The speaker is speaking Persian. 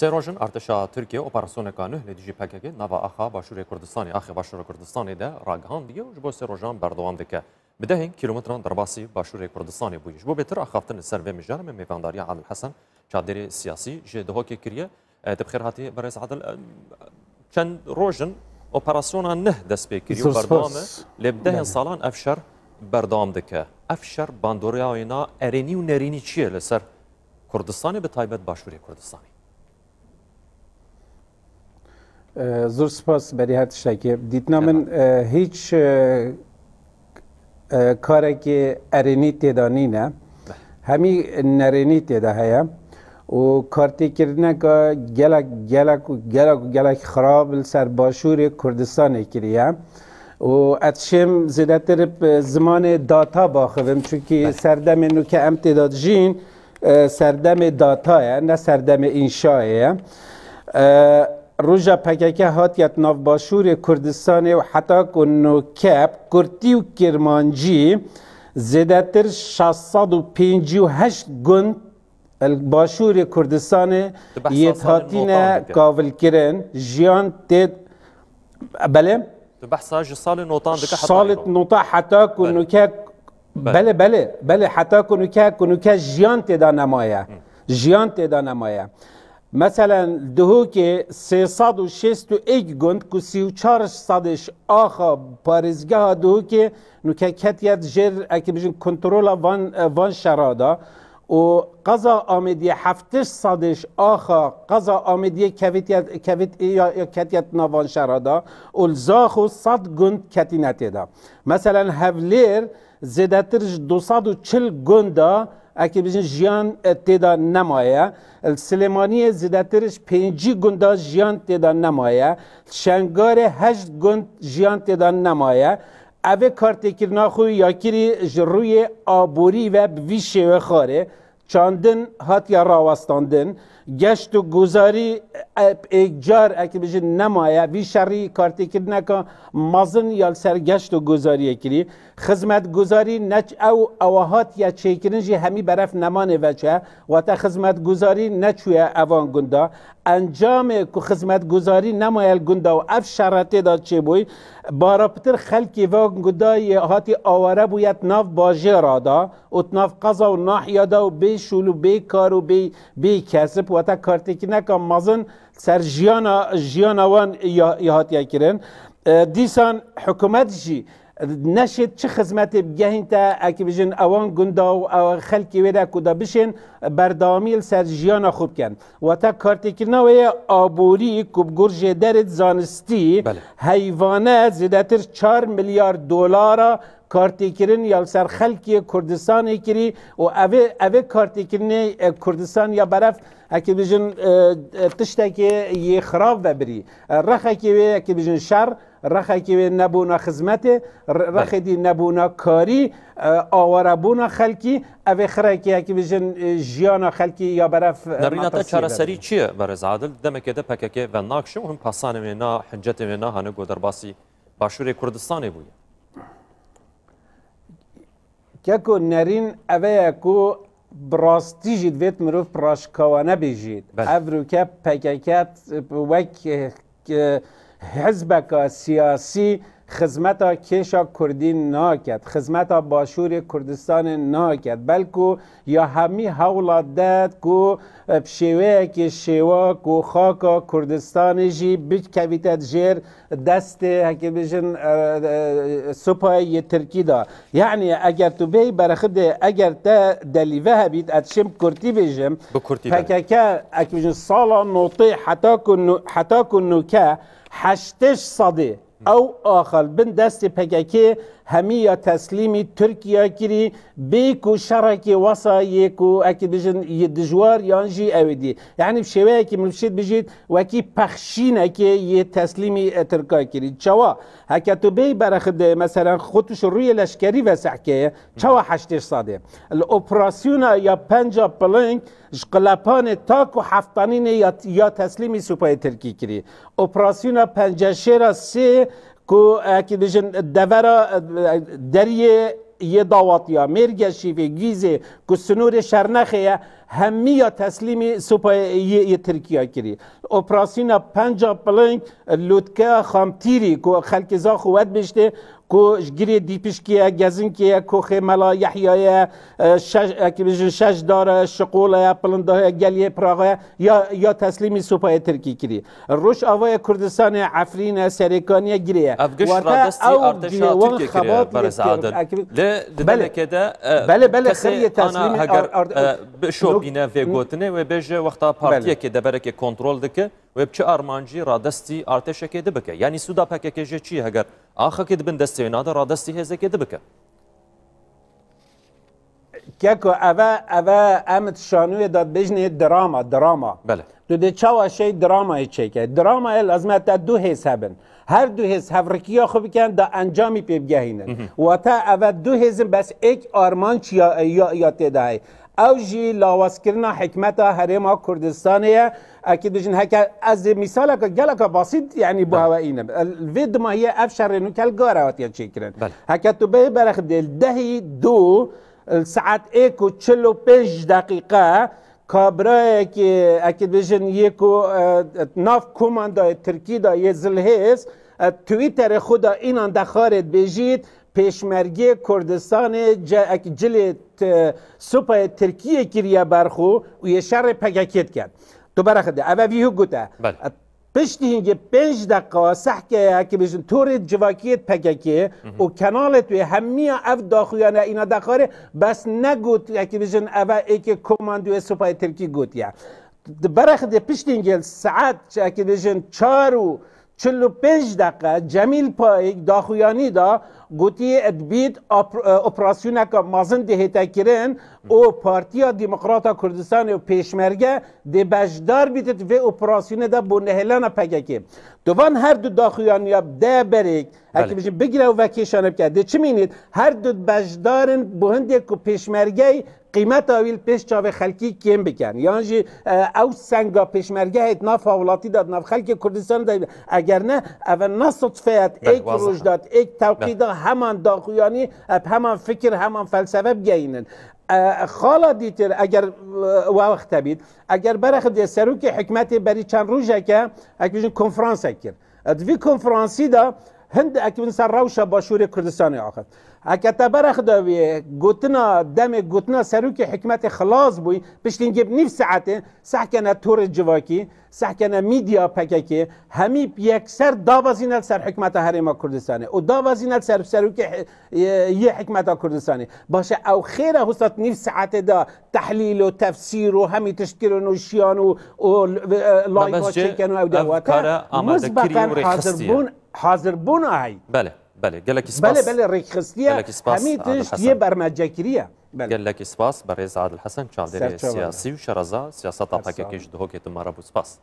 سيروجن ارتشا تركيا اوبراسيون كانه لديجي باكاكي نافا اخا باشور كردستاني اخي باشور كردستاني ده راغهان ديه وجبو سيروجان بردوام دكه بدهن كيلومتران درباسي باشور كردستاني بويش بو بتر اخافتن السرفي مجار من ميفانداريا عادل حسن شادري سياسي جي دهوكي كريه تبخير هاتي برز عادل كان روجن اوبراسيون نه دس بكريو بردوام لبدهن صالان افشر بردوام دكه افشر باندورياينا اريني و نريني چيه لسر كردستاني بتايبت باشور كردستاني زور سپاس برای هر تشکر دیدنا من هیچ کاری که ارینی تدانی نه همی نرینی تدا هیا و کارتی کردن که گلک خراب سر باشور کردستان کریه و اتشم زیادتر زمان داتا باخویم چونکه سردم نو که امتداد جین سردم داتاه نه سردم انشاه روژا پککه هاتیت ناف باشور کردستان و حتی کنو کپ کرتی و کرمانجی زیادتر 658 گند باشور کردستان یتهاتین کاول کرن جیان تید بله؟ بحثا سال نوطان دکه سال نوطان حتی کنو که بله حتی کنو که جیان تیدا نمایه جیان تیدا نمایه مثلا دهو که 361 گند که 34 صدش آخا پارزگاه دهو که نوکه کتیت جر اکی بجن کنترول وان شرادا و قضا آمدی 7 صدش آخا قضا آمدی کتیت نوان شرادا و الزاخو 100 گند کتینتی دا مثلا هفلیر زیدترش 240 گندا اکی بجن جیان تیدا نمایه السلیمانی زیدترش 5 گندا جیان تیدا نمایه شنگار 8 گند جیان تیدا نمایه اوه کارتی کرنا خوی یاکیری روی آبوری و بویشه و خاره چاندن هات یا راوستاندن گشت و گذاری اگجار اکی بجن نمایه وی شری کارتی کرنا که مازن یا سر گشت و گذاری کری خدمت گذاری نچ او اوهات یا چیکرنجی همی برف نمانه وچه و تا خدمت گذاری نچوی اوان گندا انجام که خدمت گذاری نمایل گندا و اف شرطه داد چه بوی بارابتر خلکی وان گندا هاتی آواره بوید ناف باجه رادا و ناف قضا و ناحیه دا و بی شول و بی کار و بی کسب و تا کارتی که نکا مازن سر جیانا وان یهاتی کرن دیسان حکومت جی نشد چه خدمت بگهین تا اکی بجن اوان گندا و خلکی ویده کدا بشن بردامیل سر جیانا خوب کن و تا کارتی کرنوی آبوری کب گرج درد زانستی حیوانات زیدتر 4 میلیارد دلار کارتی کرن یا سر خلکی کردستان کری و اوه کارتی کرن کردستان یا برف اکی بجن تشتکی یه خراب و بری رخه که اکی بجن شر رخه که نبونا خدمت رخه دی نبونا کاری آواره بونا خلکی اوه خره که بجن جیانا خلکی یا برف نریناتا چاره سری چیه برز عادل دمه که ده پککه و ناکشم هم پاسانه مینا حنجت مینا هنه گودر باسی باشور کردستانی بوی که کو نرین اوه کو براستی جید ویت مروف پراشکوانه بیجید افرو که پککت وک حزبک سیاسی خدمت کشا کردی ناکد خدمت باشور کردستان ناکد بلکو یا همی حولات داد کو بشیوه که شیوه کو خاک کردستان جی بیچ کویتت جیر دست هکی بجن سپای ترکی دا یعنی اگر تو بی برخد اگر تا دلیوه هبید اتشم کرتی بیجم پککه اکی بجن سالا نوطی حتا کنو که 8 صده او آخر بن دست پککی همی یا تسلیمی ترکیه کری بیکو شرکی وصا یکو اکی بجن دجوار یانجی اویدی یعنی بشوه اکی ملفشید بجید وکی پخشین اکی یه تسلیمی ترکیه کری چوا هکا تو بی برخد مثلا خودش روی لشکری وسع که چوا 8 صده الاپراسیون یا 5 پلنگ قلپان تاک و هفتانین یا تسلیمی سپاه ترکی کری اپراسیون 5 شیر 3 کو اکی بجن دورا دریه یه داواتیا مرگشی و گیزه که سنور شرنخه همی یا تسلیمی سوپای ترکیه کری اپراسیون پنجا پلنگ لودکه خامتیری که خلک زا خواد بشته که گری دیپشکیه گزنکیه که ملا یحیای شش داره شقوله پلنده گلیه پراغه یا تسلیمی سوپای ترکی کری روش آوای کردستان عفرین سریکانی گریه افغش رادستی ارتشا ترکیه کریه برز عادل بله کده بله خیلی تسلیم بشو بینه و گوتنه و بیجه وقتا پارتیه که دبره که کنترل دکه و بچه ارمانجی رادستی ارتشا که دبکه یعنی سودا پکه که چی هگر آخه که دبن دسته ناده رادستی هزه که دبکه که اوه امت شانوی داد بجنه دراما بله تو ده چاوا شی درامای چیکه درامای لازمت دو حس هبن هر دو حس هفرکیا خوب کن دا انجامی پی بگهینن و تا اوه دو حس بس ایک آرمانچ یا تدای او جی لاواسکرنا حکمتا حرم کردستانیه اكيد بجن هكا از مثال قالك بسيط يعني بو اینه الفيد ما هي افشر انه كالغارات يا شكرا هكا تو به برخ دل دهي دو الساعات ايكو تشلو 5 دقيقه کابرای که اكيد بجن يكو ناف كوماندا تركي دا يزلهس تويتر خدا اینان دخارت بجید پیشمرگی کردستان جل سوپای ترکیه کریه برخو و یه شر پگکت کرد تو برخده اوه ویهو گوته پشتی هنگه 5 دقیقه سحکه که بشن طور جواکیت پگکه و کنال توی همیه اف داخویانه اینا دخاره بس نگوت که بشن اوه ایک کماندوی سوپای ترکی گوتیه برخده پشتی هنگه ساعت که بشن 4:45 دقیقه جمیل پایک داخویانی دا گوتی ادبید اپراسیون که مازن دهیتا کرن او پارتیا دموکراتا کردستان و پیشمرگه ده بجدار بیتت و اپراسیون دا بونهلان پگکه دوان هر دو داخویانی ده بریک اگه بجیم بگیره و وکیشانه بکرده چه مینید هر دو بجدارن بهنده که پیشمرگه قیمت آویل پیش چاوه خلکی کم بکن یعنی او سنگا پیشمرگه هیت ناف حوالاتی داد ناف خلک کردستان داد اگر نه اول نصطفیت ایک روش داد ایک توقید همان داخویانی همان فکر همان فلسفه بگینن خالا دیتر اگر وقت بید اگر برخد سروک حکمت بری چند روزه که اگر کنفرانس کرد دوی کنفرانسی دا هند اكيد سر روشة باشوري كردستان آخر هكذا برخ داوي قوتنا دم قوتنا سروك حكمة خلاص بوي باش نجيب نفس ساعته سحكنا تور الجواكي سحكنا ميديا باكاكي همي بيكسر دابازينال سر حكمة هرم كردستان ودابازينال سر سروك يه حكمة كردستان باشه او خير هستات نفس ساعته دا تحليل وتفسير وهمي تشكيل ونوشيان ولايفات شيكن او دواتا مسبقا حاضر بون آهی بله گلک اسپاس بله ریخستیه همیتش یه برمجکریه گلک اسپاس برای عادل حسن چالدری سیاسی و شرازا سیاست آپاکیش دهو که تمارا بو سپاس